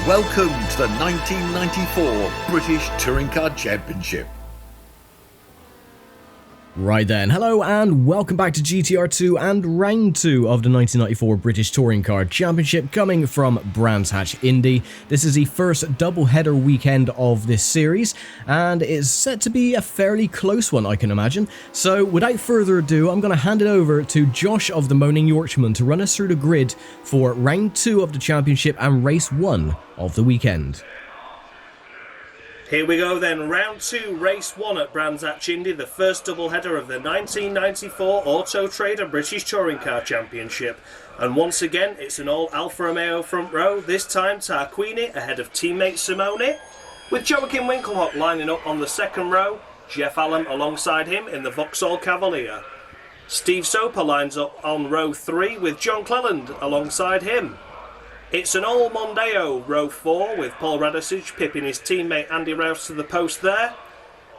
Welcome to the 1994 British Touring Car Championship. Right then, hello and welcome back to GTR 2 and round 2 of the 1994 British Touring Car Championship coming from Brands Hatch Indy. This is the first double-header weekend of this series and it's set to be a fairly close one, I can imagine. So without further ado, I'm going to hand it over to Josh of TheMoaningYorkshireman to run us through the grid for round 2 of the championship and race 1 of the weekend. Here we go then, round 2, race 1 at Brands Hatch Indy, the first doubleheader of the 1994 Auto Trader British Touring Car Championship. And once again, it's an all Alfa Romeo front row, this time Tarquini ahead of teammate Simone, with Joachim Winkelhock lining up on the second row, Jeff Allen alongside him in the Vauxhall Cavalier. Steve Soper lines up on row 3 with John Cleland alongside him. It's an all Mondeo, row 4, with Paul Radisich pipping his teammate Andy Rouse to the post there.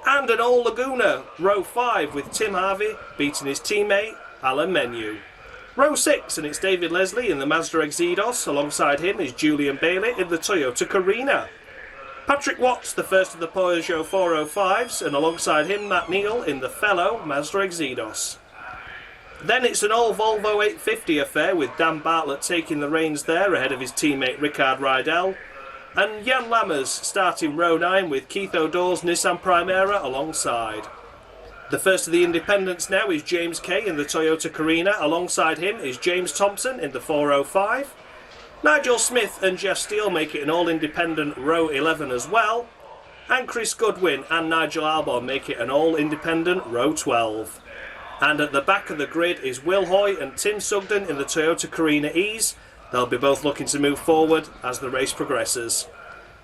And an all Laguna, row 5, with Tim Harvey beating his teammate Alan Menu. Row 6, and it's David Leslie in the Mazda Exedos, alongside him is Julian Bailey in the Toyota Carina. Patrick Watts, the first of the Peugeot 405s, and alongside him Matt Neal in the fellow Mazda Exedos. Then it's an all Volvo 850 affair with Dan Bartlett taking the reins there ahead of his teammate Rickard Rydell. And Jan Lammers starting row 9 with Keith O'Dowd's Nissan Primera alongside. The first of the independents now is James Kay in the Toyota Carina. Alongside him is James Thompson in the 405. Nigel Smith and Jeff Steele make it an all-independent row 11 as well. And Chris Goodwin and Nigel Albon make it an all-independent row 12. And at the back of the grid is Will Hoy and Tim Sugden in the Toyota Carina Ease. They'll be both looking to move forward as the race progresses.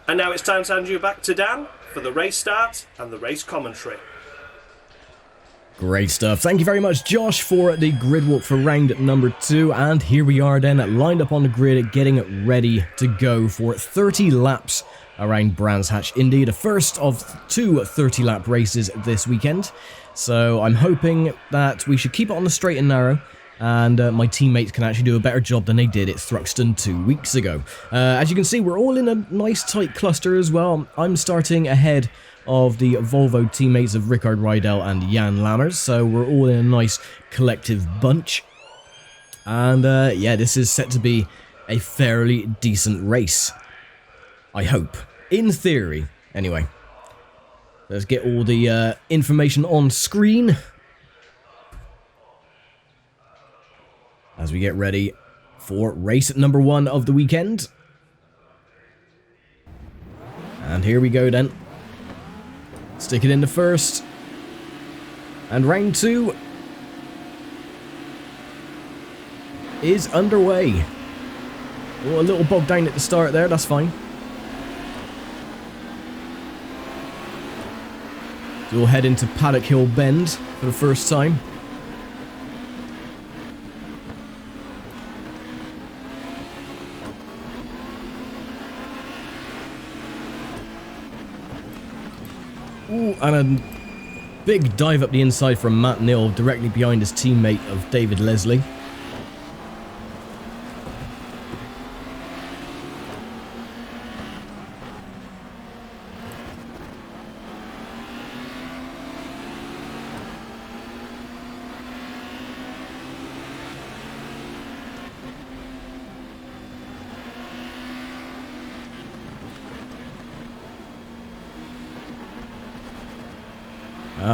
And now it's time to hand you back to Dan for the race start and the race commentary. Great stuff. Thank you very much, Josh, for the grid walk for round number 2. And here we are then, lined up on the grid, getting ready to go for 30 laps around Brands Hatch Indy, the first of 2 30-lap races this weekend. So I'm hoping that we should keep it on the straight and narrow, and my teammates can actually do a better job than they did at Thruxton 2 weeks ago. As you can see, we're all in a nice tight cluster as well. I'm starting ahead of the Volvo teammates of Rickard Rydell and Jan Lammers, so we're all in a nice collective bunch. And yeah, this is set to be a fairly decent race. I hope. In theory. Anyway. Let's get all the information on screen as we get ready for race number 1 of the weekend. And here we go then. Stick it in the first. And round 2 is underway. Oh, a little bogged down at the start there, that's fine. So we'll head into Paddock Hill Bend for the first time. Ooh, and a big dive up the inside from Matt Neal, directly behind his teammate of David Leslie.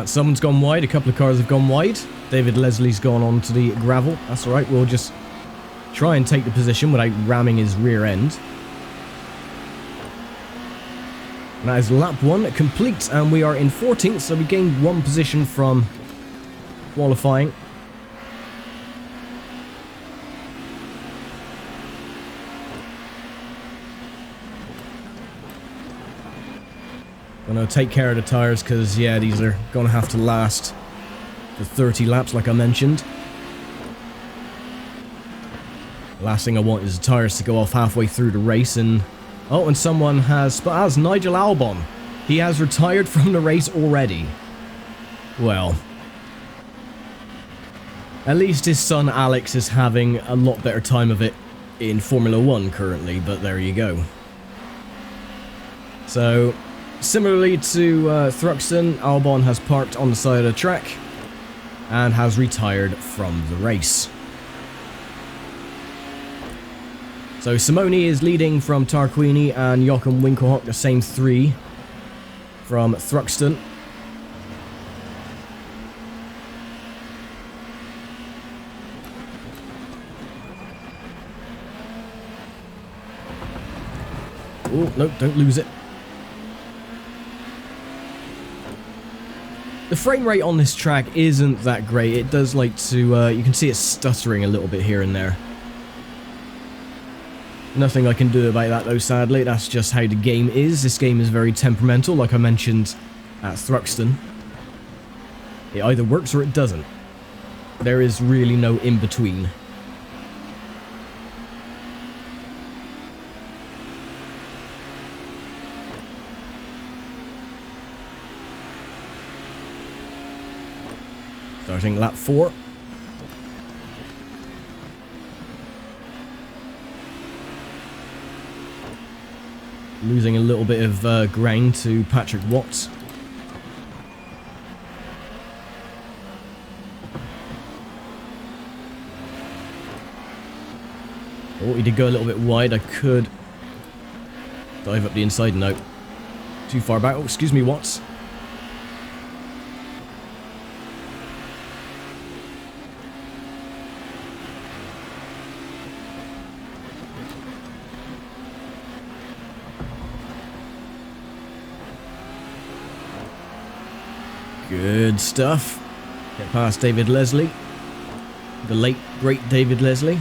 Someone's gone wide, a couple of cars have gone wide. David Leslie's gone on to the gravel. That's alright, we'll just try and take the position without ramming his rear end. And that is lap 1 complete, and we are in 14th, so we gained 1 position from qualifying. Gonna take care of the tyres because, yeah, these are gonna have to last for 30 laps, like I mentioned. Last thing I want is the tyres to go off halfway through the race, and oh, and someone has Nigel Albon. He has retired from the race already. Well, at least his son Alex is having a lot better time of it in Formula 1 currently, but there you go. So, similarly to Thruxton, Albon has parked on the side of the track and has retired from the race. So Simone is leading from Tarquini and Joachim Winkelhock, the same three from Thruxton. Oh, no, don't lose it. The frame rate on this track isn't that great. It does like to, you can see it stuttering a little bit here and there. Nothing I can do about that though, sadly. That's just how the game is. This game is very temperamental, like I mentioned at Thruxton. It either works or it doesn't. There is really no in-between. Starting lap 4. Losing a little bit of ground to Patrick Watts. Oh, he did go a little bit wide. I could dive up the inside. No. Too far back. Oh, excuse me, Watts. Good stuff. Get past David Leslie. The late, great David Leslie.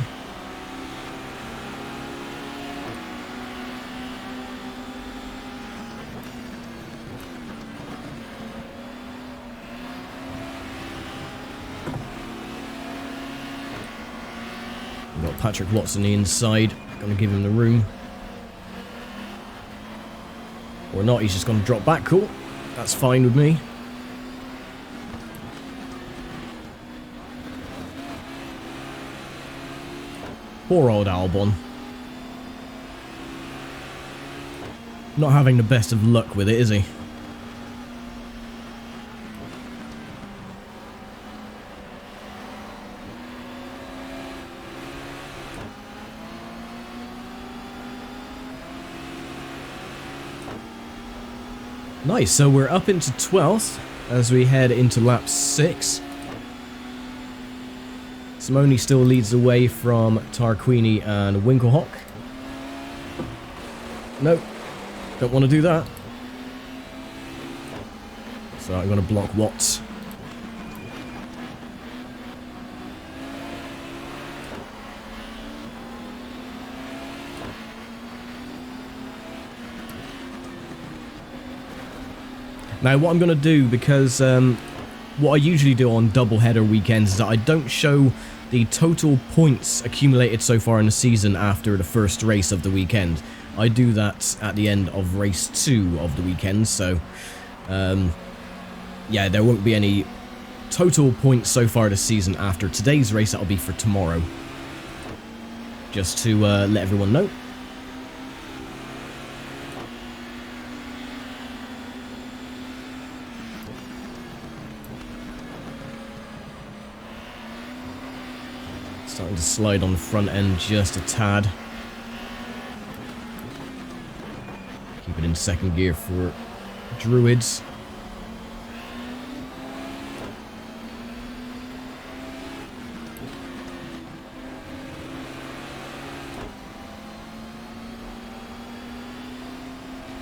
We've got Patrick Watts on the inside. Gonna give him the room. Or not, he's just gonna drop back. Cool. That's fine with me. Poor old Albon. Not having the best of luck with it, is he? Nice, so we're up into 12th as we head into lap 6. Simone still leads the way from Tarquini and Winkelhock. Nope, don't want to do that. So I'm going to block Watts. Now what I'm going to do, because what I usually do on double-header weekends is that I don't show the total points accumulated so far in the season after the first race of the weekend. I do that at the end of race 2 of the weekend, so yeah, there won't be any total points so far this season after today's race. That'll be for tomorrow. Just to let everyone know. Starting to slide on the front end just a tad. Keep it in second gear for Druids.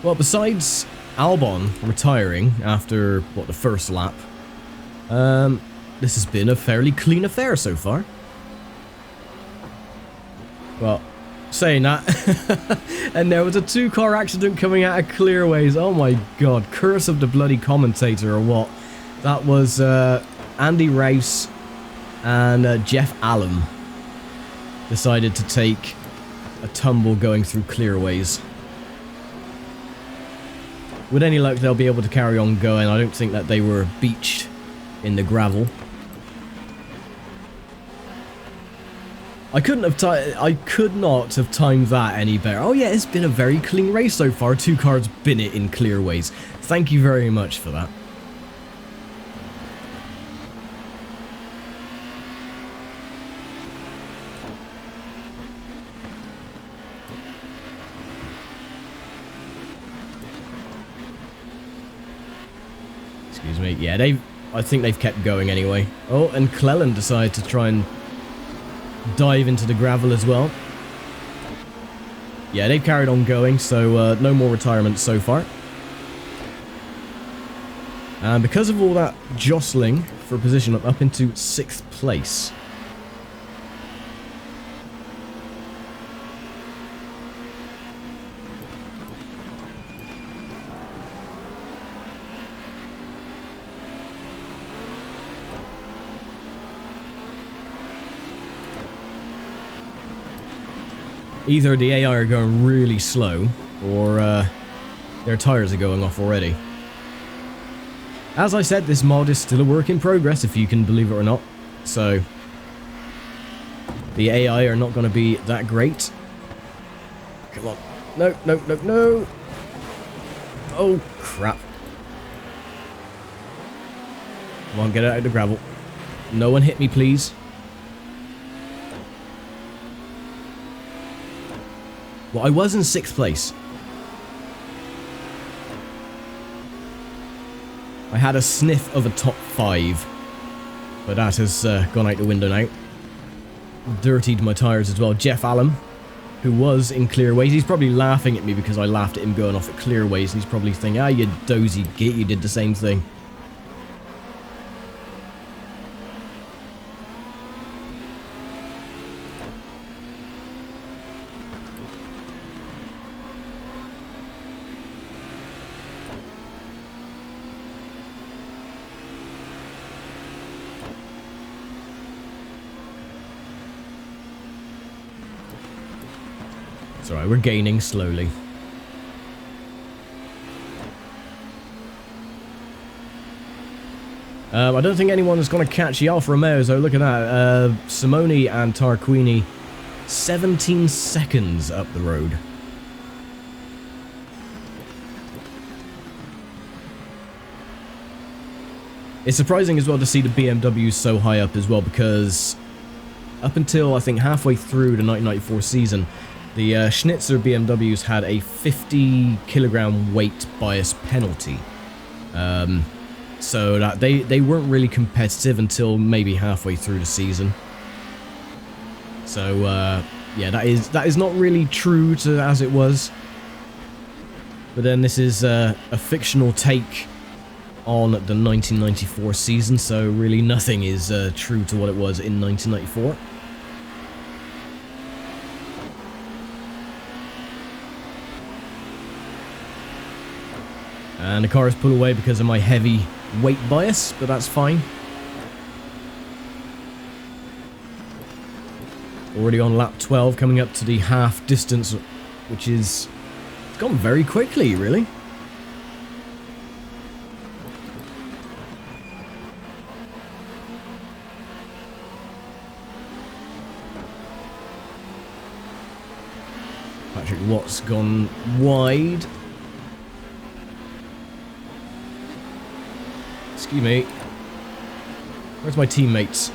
Well, besides Albon retiring after, what, the first lap, this has been a fairly clean affair so far. Well, saying that, and there was a 2-car accident coming out of Clearways. Oh my god, curse of the bloody commentator or what? That was Andy Rouse and Jeff Allen decided to take a tumble going through Clearways. With any luck, they'll be able to carry on going. I don't think that they were beached in the gravel. I could not have timed that any better. Oh yeah, it's been a very clean race so far. 2 cars bin it in clearways. Thank you very much for that. Excuse me. Yeah, I think they've kept going anyway. Oh, and Cleland decided to try and dive into the gravel as well. Yeah, they've carried on going, so no more retirements so far. And because of all that jostling for position, I'm up into 6th place. Either the AI are going really slow, or their tires are going off already. As I said, this mod is still a work in progress, if you can believe it or not. So, the AI are not going to be that great. Come on. No, no, no, no. Oh, crap. Come on, get out of the gravel. No one hit me, please. Well, I was in 6th place. I had a sniff of a top 5, but that has gone out the window now. Dirtied my tyres as well. Jeff Allen, who was in clearways, he's probably laughing at me because I laughed at him going off at clearways, and he's probably thinking, ah, you dozy git, you did the same thing. It's alright, we're gaining slowly. I don't think anyone's going to catch the Alfa Romeos though. Look at that. Simone and Tarquini 17 seconds up the road. It's surprising as well to see the BMWs so high up as well, because up until I think halfway through the 1994 season, the Schnitzer BMWs had a 50 kilogram weight bias penalty. So that they weren't really competitive until maybe halfway through the season. So yeah, that is not really true to as it was. But then this is a fictional take on the 1994 season, so really nothing is true to what it was in 1994. And the cars pull away because of my heavy weight bias, but that's fine. Already on lap 12, coming up to the half distance, which is... it's gone very quickly, really. Patrick Watt's gone wide. Excuse me. Where's my teammates?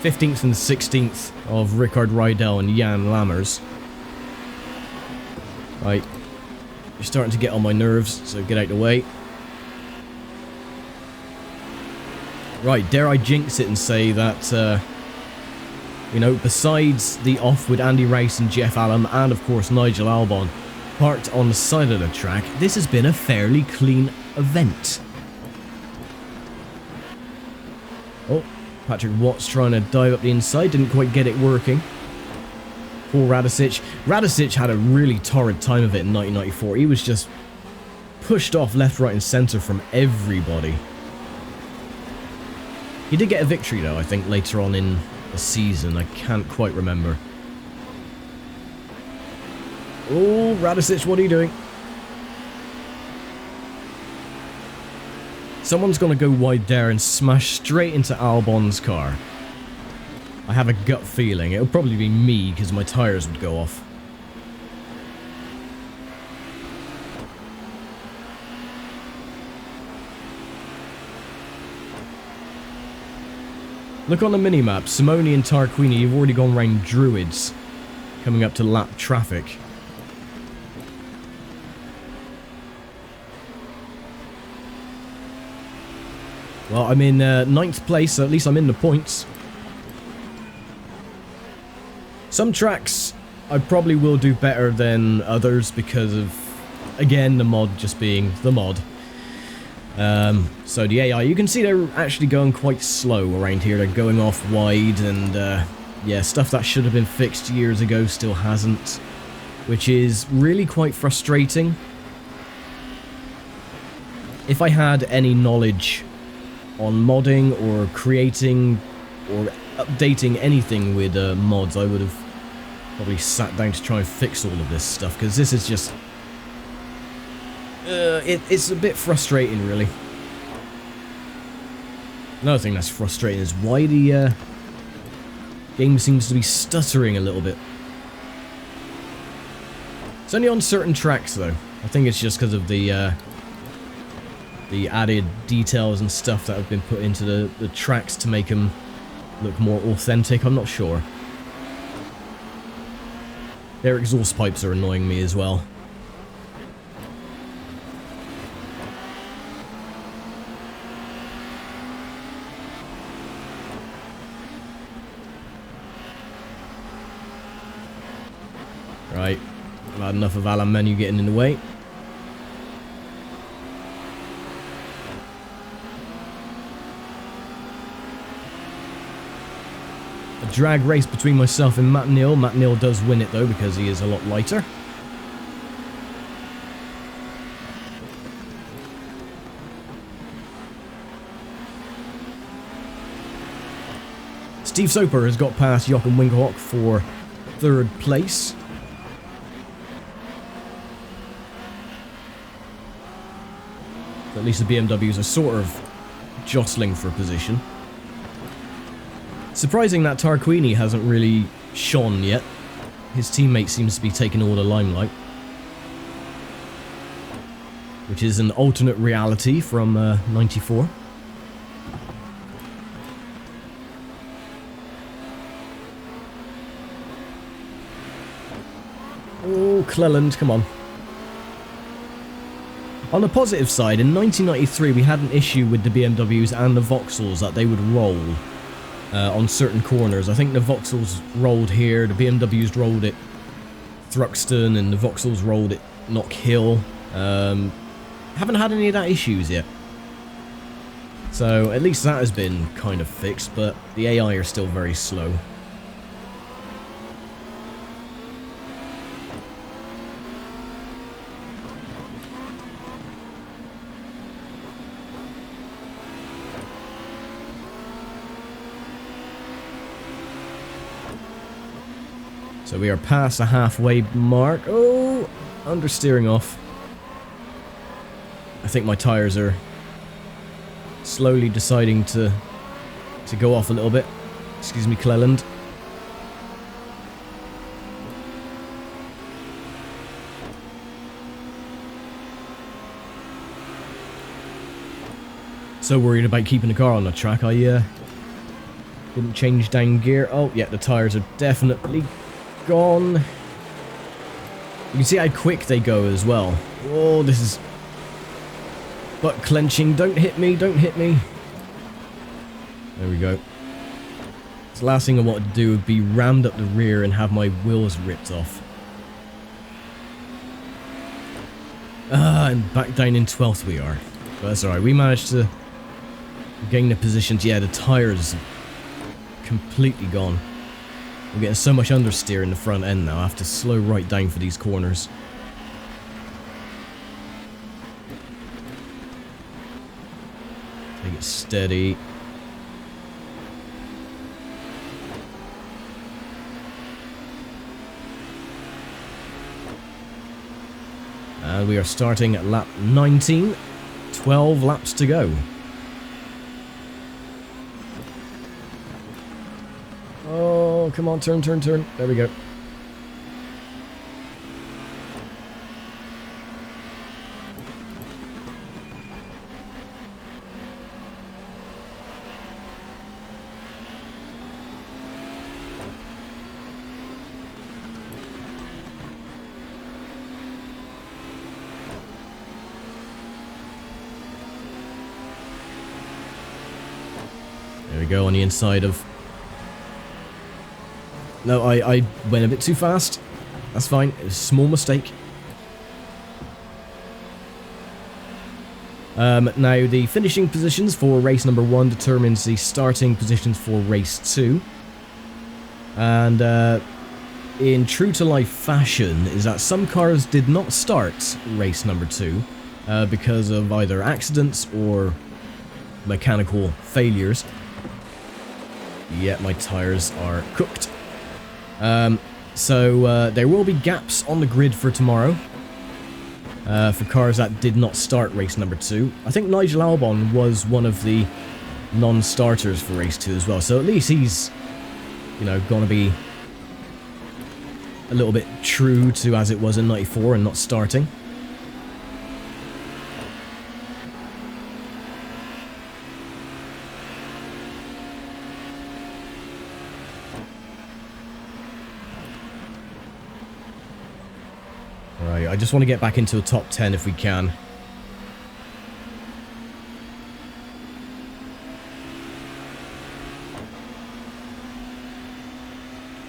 15th and 16th of Rickard Rydell and Jan Lammers. Right. You're starting to get on my nerves, so get out the way. Right, dare I jinx it and say that, you know, besides the off with Andy Rice and Jeff Allen, and of course Nigel Albon, parked on the side of the track, this has been a fairly clean event. Oh, Patrick Watt's trying to dive up the inside, didn't quite get it working. Poor Radicic. Radicic had a really torrid time of it in 1994. He was just pushed off left, right and centre from everybody. He did get a victory though, I think, later on in the season. I can't quite remember. Oh, Radicic, what are you doing? Someone's going to go wide there and smash straight into Albon's car. I have a gut feeling. It'll probably be me because my tires would go off. Look on the minimap. Simone and Tarquini, you've already gone round Druids. Coming up to lap traffic. Well, I'm in 9th place, so at least I'm in the points. Some tracks I probably will do better than others because of, again, the mod just being the mod. So the AI, you can see they're actually going quite slow around here. They're going off wide and, yeah, stuff that should have been fixed years ago still hasn't, which is really quite frustrating. If I had any knowledge on modding or creating or updating anything with mods, I would have probably sat down to try and fix all of this stuff, because this is just it's a bit frustrating, really. Another thing that's frustrating is why the game seems to be stuttering a little bit. It's only on certain tracks, though. I think it's just because of the added details and stuff that have been put into the tracks to make them look more authentic. I'm not sure. Their exhaust pipes are annoying me as well. Right, I've had enough of Alan Menu getting in the way. A drag race between myself and Matt Neal. Matt Neal does win it though because he is a lot lighter. Steve Soper has got past Jochen Winkelhock for 3rd place. So at least the BMWs are sort of jostling for position. Surprising that Tarquini hasn't really shone yet. His teammate seems to be taking all the limelight. Which is an alternate reality from 94. Oh, Cleland, come on. On the positive side, in 1993 we had an issue with the BMWs and the Vauxhalls that they would roll on certain corners. I think the Vauxhalls rolled here, the BMWs rolled at Thruxton, and the Vauxhalls rolled at Knock Hill. Haven't had any of that issues yet. So at least that has been kind of fixed, but the AI are still very slow. So we are past the halfway mark. Oh, understeering off. I think my tires are slowly deciding to go off a little bit. Excuse me, Cleland. So worried about keeping the car on the track, I didn't change down gear. Oh, yeah, the tires are definitely gone. You can see how quick they go as well. Oh, this is butt clenching. Don't hit me, don't hit me. There we go. So the last thing I wanted to do would be rammed up the rear and have my wheels ripped off. And back down in 12th we are. But that's alright, we managed to gain the positions. Yeah, the tires completely gone. I'm getting so much understeer in the front end now. I have to slow right down for these corners. Take it steady. And we are starting at lap 19. 12 laps to go. Oh, come on, turn, turn, turn. There we go. There we go, on the inside of... No, I went a bit too fast. That's fine. It was a small mistake. Now, the finishing positions for race number 1 determines the starting positions for race 2. And in true-to-life fashion is that some cars did not start race number 2 because of either accidents or mechanical failures. Yeah, my tires are cooked. So there will be gaps on the grid for tomorrow for cars that did not start race number 2. I think Nigel Albon was one of the non-starters for race 2 as well, so at least he's, you know, gonna be a little bit true to as it was in 94 and not starting. Right, I just want to get back into a top 10 if we can.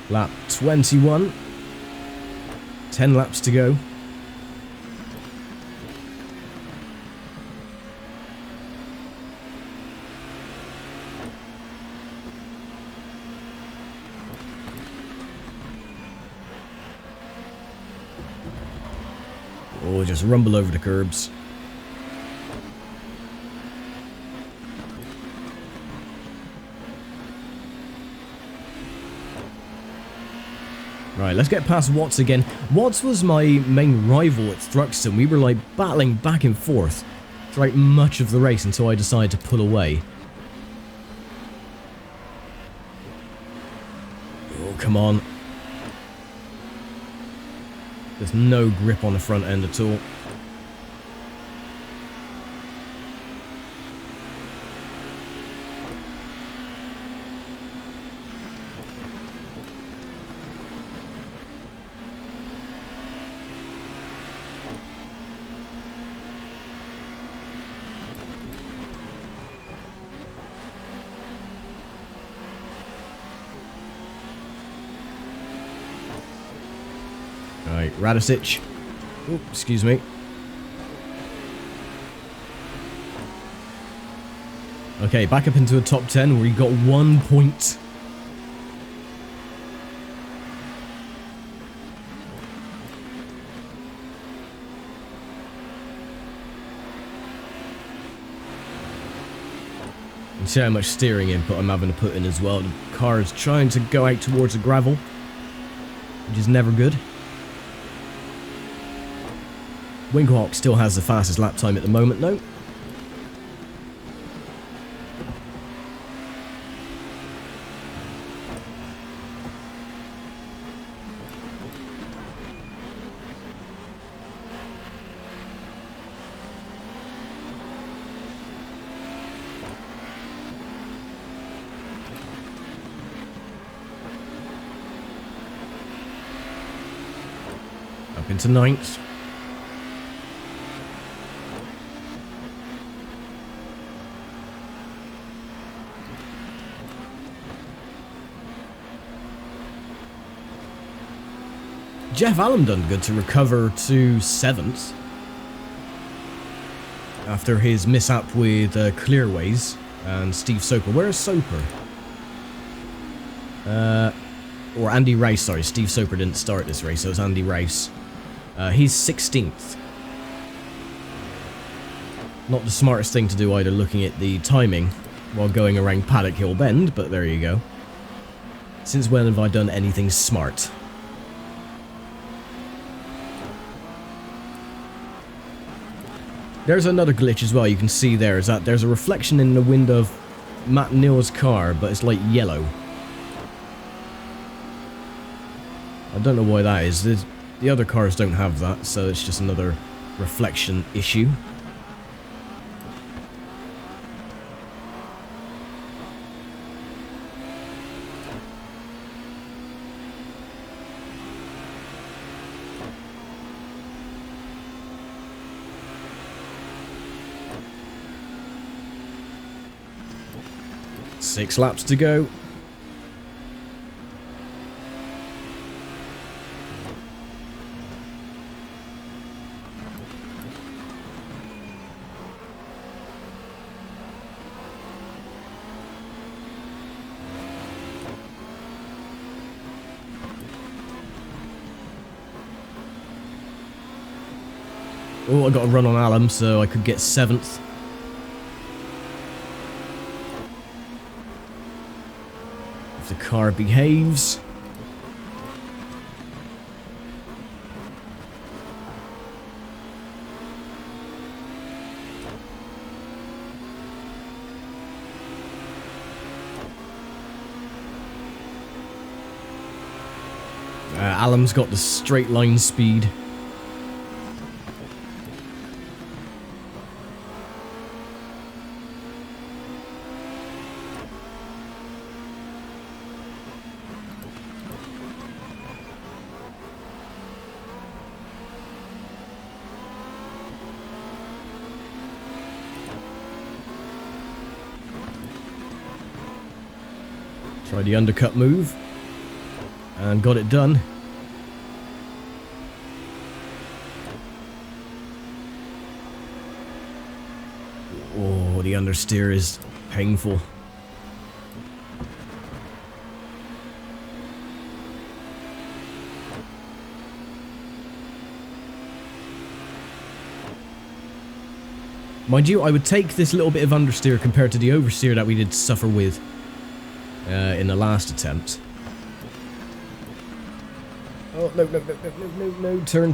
Lap 21. 10 laps to go. Oh, just rumble over the curbs. Right, let's get past Watts again. Watts was my main rival at Thruxton. We were like battling back and forth throughout much of the race until I decided to pull away. Oh, come on. There's no grip on the front end at all. Right, Radicic. Oh, excuse me. Okay, back up into a top 10 where we got 1 point. And see how much steering input I'm having to put in as well. The car is trying to go out towards the gravel, which is never good. Winkhawk still has the fastest lap time at the moment, though. Up into 9th. Jeff Allen done good to recover to 7th after his mishap with Clearways and Steve Soper. Where is Soper? Or Andy Rice, sorry. Steve Soper didn't start this race, so it was Andy Rice. He's 16th. Not the smartest thing to do either, looking at the timing while going around Paddock Hill Bend, but there you go. Since when have I done anything smart? There's another glitch as well you can see there, is that there's a reflection in the window of Matt Neal's car, but it's like yellow. I don't know why that is. The other cars don't have that, so it's just another reflection issue. Six laps to go. Oh, I got a run on Alum, so I could get 7th. If the car behaves. Alum's got the straight line speed. Try the undercut move. And got it done. Oh, the understeer is painful. Mind you, I would take this little bit of understeer compared to the oversteer that we did suffer with in the last attempt. Oh, no. Turn.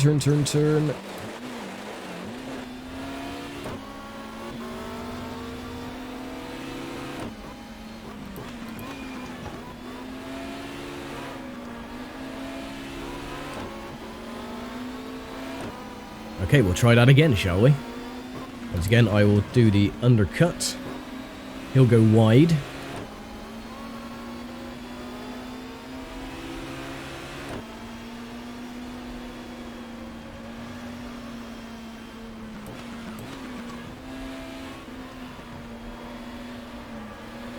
Okay, we'll try that again, shall we? Once again, I will do the undercut. He'll go wide.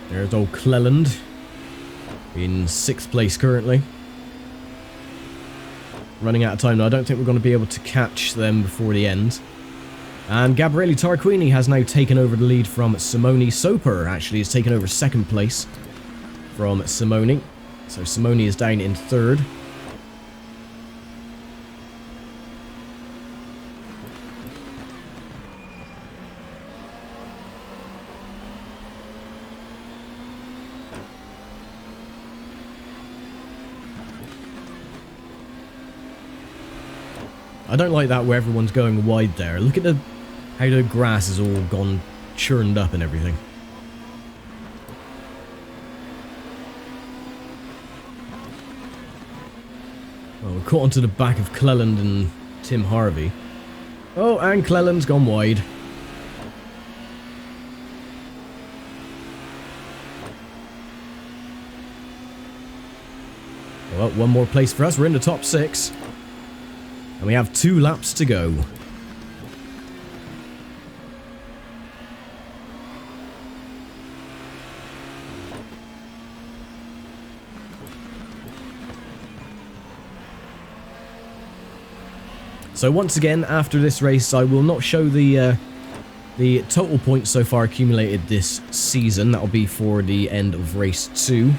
There's old Cleland in 6th place currently. Running out of time now. I don't think we're going to be able to catch them before the end. And Gabriele Tarquini has now taken over the lead from Simone. Soper actually has taken over 2nd place from Simone. So Simone is down in 3rd. I don't like that where everyone's going wide there. Look at how the grass has all gone churned up and everything. Well, we're caught onto the back of Cleland and Tim Harvey. Oh, and Cleland's gone wide. Well, one more place for us. We're in the top 6. And we have 2 laps to go. So once again, after this race, I will not show the total points so far accumulated this season. That'll be for the end of race 2.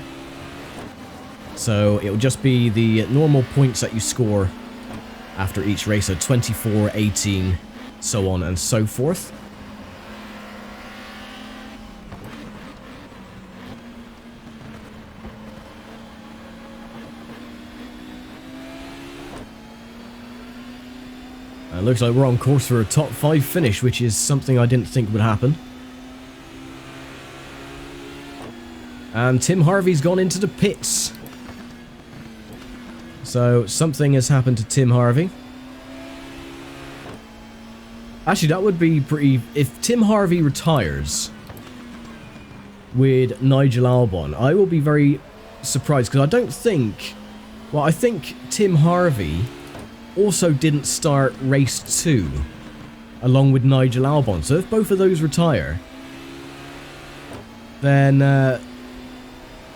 So it'll just be the normal points that you score after each race, so 24, 18, so on and so forth. And it looks like we're on course for a top 5 finish, which is something I didn't think would happen. And Tim Harvey's gone into the pits. So something has happened to Tim Harvey. Actually, that would be pretty... If Tim Harvey retires with Nigel Albon, I will be very surprised, because I don't think... Well, I think Tim Harvey also didn't start race 2 along with Nigel Albon. So if both of those retire, then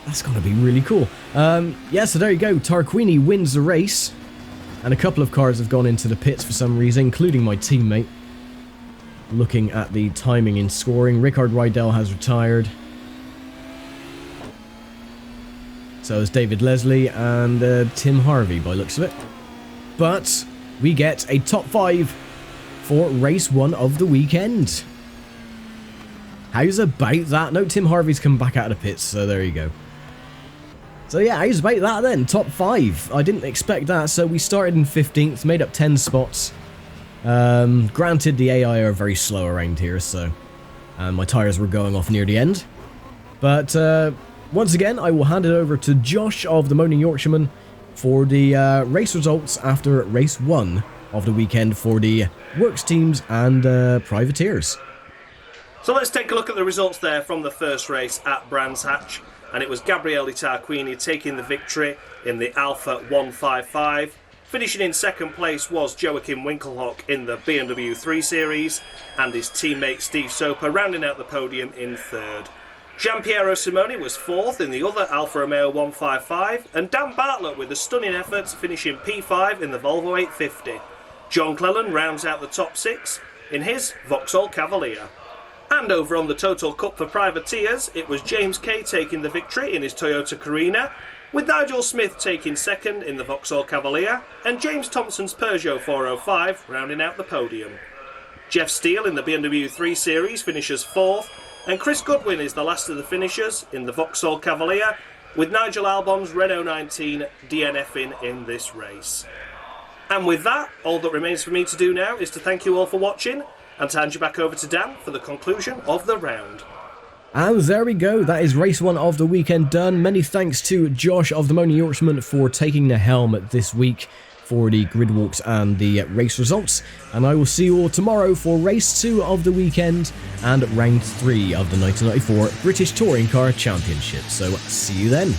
that's going to be really cool. Yeah, so there you go. Tarquini wins the race. And a couple of cars have gone into the pits for some reason, including my teammate. Looking at the timing in scoring, Rickard Rydell has retired. So has David Leslie and Tim Harvey by looks of it. But we get a top 5 for race 1 of the weekend. How's about that? No, Tim Harvey's come back out of the pits, so there you go. So yeah, how's about that then? Top 5. I didn't expect that, so we started in 15th, made up 10 spots. Granted, the AI are very slow around here, so my tyres were going off near the end. But once again, I will hand it over to Josh of the Moaning Yorkshireman for the race results after race 1 of the weekend for the works teams and privateers. So let's take a look at the results there from the first race at Brands Hatch, and it was Gabriele Tarquini taking the victory in the Alfa 155. Finishing in second place was Joachim Winkelhock in the BMW 3 Series, and his teammate Steve Soper rounding out the podium in third. Giampiero Simoni was fourth in the other Alfa Romeo 155, and Dan Bartlett with a stunning effort finishing P5 in the Volvo 850. John Cleland rounds out the top 6 in his Vauxhall Cavalier. And over on the Total Cup for privateers, it was James Kay taking the victory in his Toyota Carina, with Nigel Smith taking second in the Vauxhall Cavalier, and James Thompson's Peugeot 405 rounding out the podium. Jeff Steele in the BMW 3 Series finishes fourth, and Chris Goodwin is the last of the finishers in the Vauxhall Cavalier, with Nigel Albon's Renault 19 DNFing in this race. And with that, all that remains for me to do now is to thank you all for watching, and to hand you back over to Dan for the conclusion of the round. And there we go, that is race 1 of the weekend done. Many thanks to Josh of the Moaning Yorkshireman for taking the helm this week for the grid walks and the race results. And I will see you all tomorrow for race 2 of the weekend and round 3 of the 1994 British Touring Car Championship. So see you then.